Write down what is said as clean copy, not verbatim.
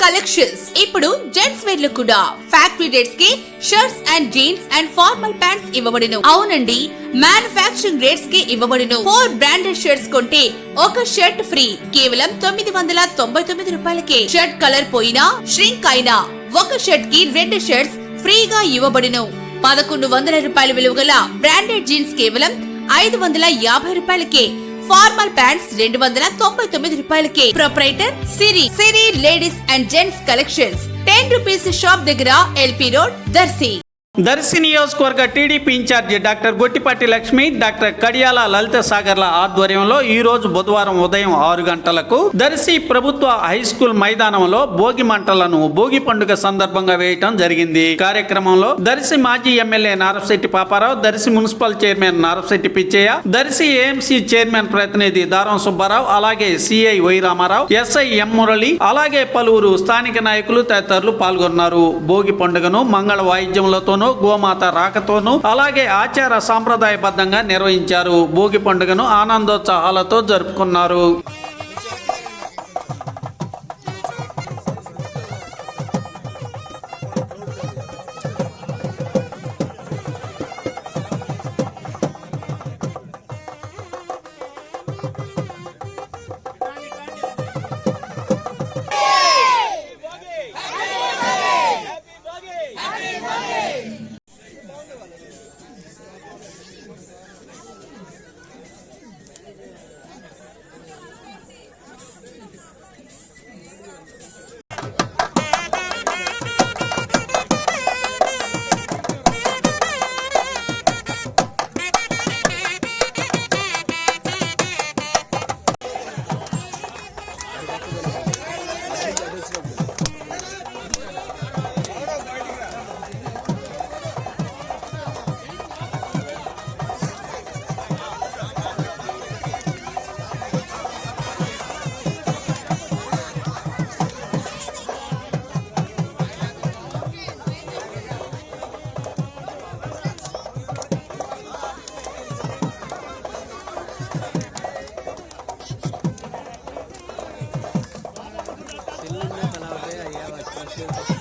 Collections ఇప్పుడు gents wear లో కూడా ఫ్యాక్టరీ రేట్స్ కి shirts and jeans and formal pants ఇవ్వబడును. అవునండి, మ్యానుఫాక్చరింగ్ రేట్స్ కి ఇవ్వబడును. 4 బ్రాండెడ్ షర్ట్స్ కొంటే ఒక షర్ట్ ఫ్రీ కేవలం 999 రూపాయలకే. షర్ట్ కలర్ పోయినా ష్రింక్ అయినా ఒక షర్ట్ కి 2 షర్ట్స్ ఫ్రీగా ఇవ్వబడును. 1100 రూపాయల విలువ గల బ్రాండెడ్ జీన్స్ కేవలం 550 రూపాయలకే. ఫార్మల్ ప్యాంట్స్ 299 రూపాయలకే. Proprietor Siri ladies and gents collections 10 rupees shop దగ్గర ఎల్పీ రోడ్ దర్శి. దర్శి నియోజకవర్గ టీడీపీ ఇన్ఛార్జి డాక్టర్ గొట్టిపాటి లక్ష్మి, డాక్టర్ కడియాల లలిత సాగర్ల ఆధ్వర్యంలో ఈ రోజు బుధవారం ఉదయం 6 గంటలకు దర్శి ప్రభుత్వ హై స్కూల్ మైదానంలో భోగి మంటలను భోగి పండుగ సందర్భంగా వేయటం జరిగింది. కార్యక్రమంలో దర్శి మాజీ MLA Narapasetti Paparao, Darsi municipal chairman Narapasetti Pichaiah, Darsi AMC chairman ప్రతినిధి దారం సుబ్బారావు, అలాగే CI Y Ramarao, SI M Murali, అలాగే పలువురు స్థానిక నాయకులు తదితరులు పాల్గొన్నారు. భోగి పండుగను మంగళ వాయిద్యములతోనూ గోమాత రాకతోనూ అలాగే ఆచార సాంప్రదాయబద్ధంగా నిర్వహించారు. భోగి పండుగను ఆనందోత్సాహాలతో జరుపుకున్నారు. Gracias.